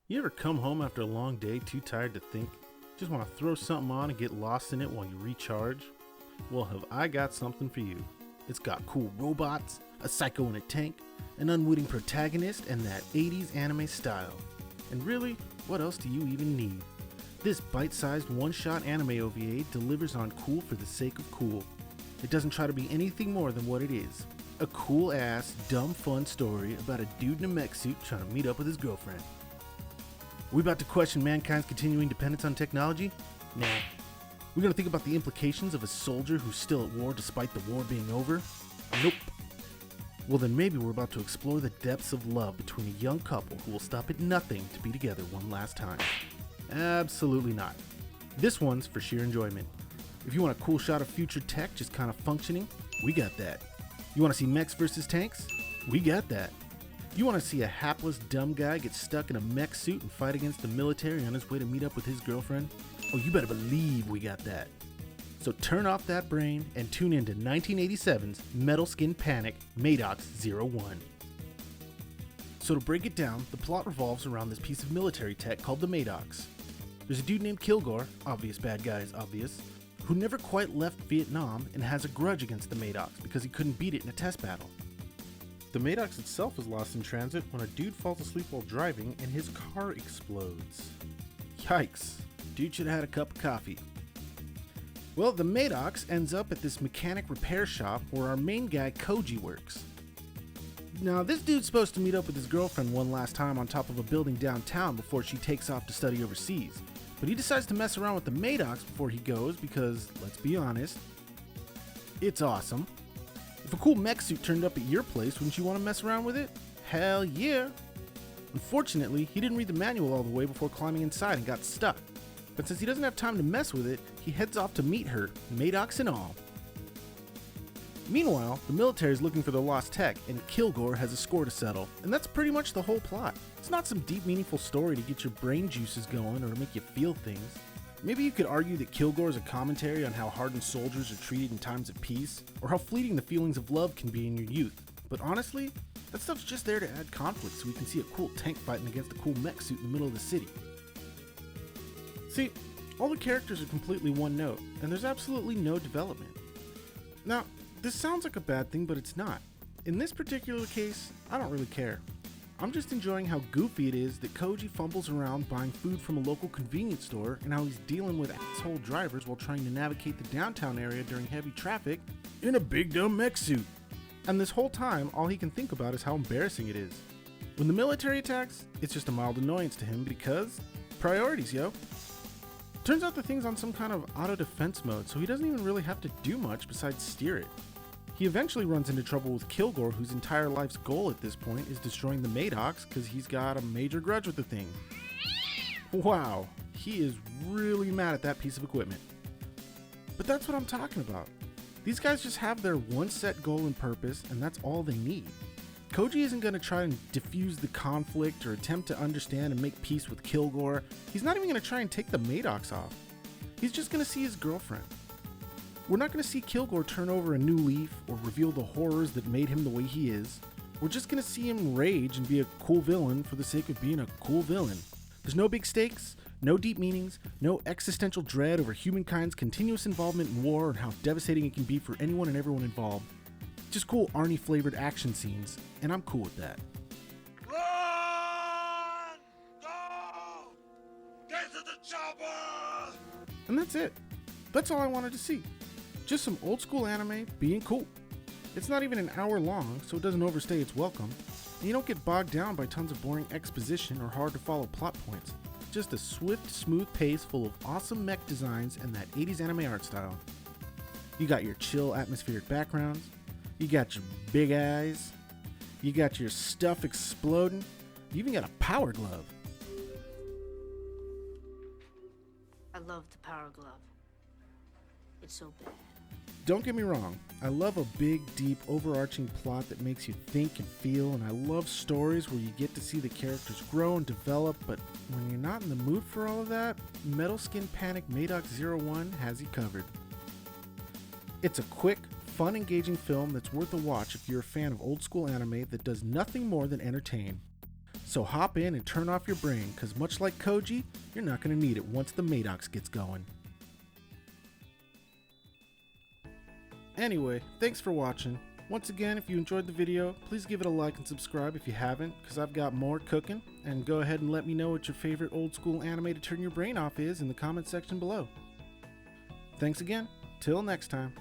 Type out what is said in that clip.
You ever come home after a long day too tired to think? Just want to throw something on and get lost in it while you recharge? Well, have I got something for you. It's got cool robots, a psycho in a tank, an unwitting protagonist, and that 80s anime style. And really, what else do you even need? This bite-sized one-shot anime OVA delivers on cool for the sake of cool. It doesn't try to be anything more than what it is. A cool-ass, dumb fun story about a dude in a mech suit trying to meet up with his girlfriend. We about to question mankind's continuing dependence on technology? Nah. We're gonna think about the implications of a soldier who's still at war despite the war being over? Nope. Well then maybe we're about to explore the depths of love between a young couple who will stop at nothing to be together one last time. Absolutely not. This one's for sheer enjoyment. If you want a cool shot of future tech just kind of functioning, we got that. You want to see mechs versus tanks? We got that. You want to see a hapless dumb guy get stuck in a mech suit and fight against the military on his way to meet up with his girlfriend? Oh, you better believe we got that. So turn off that brain and tune into 1987's Skin Panic MADOX 01. So to break it down, the plot revolves around this piece of military tech called the MADOX. There's a dude named Kilgore, obvious bad guy is obvious, who never quite left Vietnam and has a grudge against the MADOX because he couldn't beat it in a test battle. The MADOX itself is lost in transit when a dude falls asleep while driving and his car explodes. Yikes, dude should have had a cup of coffee. Well, the MADOX ends up at this mechanic repair shop where our main guy Koji works. Now, this dude's supposed to meet up with his girlfriend one last time on top of a building downtown before she takes off to study overseas. But he decides to mess around with the MADOX before he goes because, let's be honest, it's awesome. If a cool mech suit turned up at your place, wouldn't you want to mess around with it? Hell yeah! Unfortunately, he didn't read the manual all the way before climbing inside and got stuck. But since he doesn't have time to mess with it, he heads off to meet her, MADOX and all. Meanwhile, the military is looking for their lost tech, and Kilgore has a score to settle, and that's pretty much the whole plot. It's not some deep, meaningful story to get your brain juices going or to make you feel things. Maybe you could argue that Kilgore is a commentary on how hardened soldiers are treated in times of peace, or how fleeting the feelings of love can be in your youth. But honestly, that stuff's just there to add conflict so we can see a cool tank fighting against a cool mech suit in the middle of the city. See, all the characters are completely one note, and there's absolutely no development. Now, this sounds like a bad thing, but it's not. In this particular case, I don't really care. I'm just enjoying how goofy it is that Koji fumbles around buying food from a local convenience store and how he's dealing with asshole drivers while trying to navigate the downtown area during heavy traffic in a big dumb mech suit. And this whole time, all he can think about is how embarrassing it is. When the military attacks, it's just a mild annoyance to him because priorities, yo. Turns out the thing's on some kind of auto defense mode, so he doesn't even really have to do much besides steer it. He eventually runs into trouble with Kilgore, whose entire life's goal at this point is destroying the MADOX because he's got a major grudge with the thing. Wow, he is really mad at that piece of equipment. But that's what I'm talking about. These guys just have their one set goal and purpose, and that's all they need. Koji isn't going to try and diffuse the conflict or attempt to understand and make peace with Kilgore. He's not even going to try and take the MADOX off. He's just going to see his girlfriend. We're not going to see Kilgore turn over a new leaf or reveal the horrors that made him the way he is. We're just going to see him rage and be a cool villain for the sake of being a cool villain. There's no big stakes, no deep meanings, no existential dread over humankind's continuous involvement in war and how devastating it can be for anyone and everyone involved. Just cool Arnie-flavored action scenes, and I'm cool with that. Run! Go! Get to the chopper! And that's it. That's all I wanted to see. Just some old school anime being cool. It's not even an hour long, so it doesn't overstay its welcome, and you don't get bogged down by tons of boring exposition or hard to follow plot points. Just a swift, smooth pace full of awesome mech designs and that 80s anime art style. You got your chill atmospheric backgrounds, you got your big eyes, you got your stuff exploding, you even got a power glove. I love the power glove. It's so bad. Don't get me wrong, I love a big, deep, overarching plot that makes you think and feel, and I love stories where you get to see the characters grow and develop, but when you're not in the mood for all of that, Skin Panic MADOX 01 has you covered. It's a quick, fun, engaging film that's worth a watch if you're a fan of old school anime that does nothing more than entertain. So hop in and turn off your brain, because much like Koji, you're not going to need it once the MADOX gets going. Anyway, thanks for watching. Once again, if you enjoyed the video, please give it a like and subscribe if you haven't, because I've got more cooking, and go ahead and let me know what your favorite old school anime to turn your brain off is in the comment section below. Thanks again, till next time.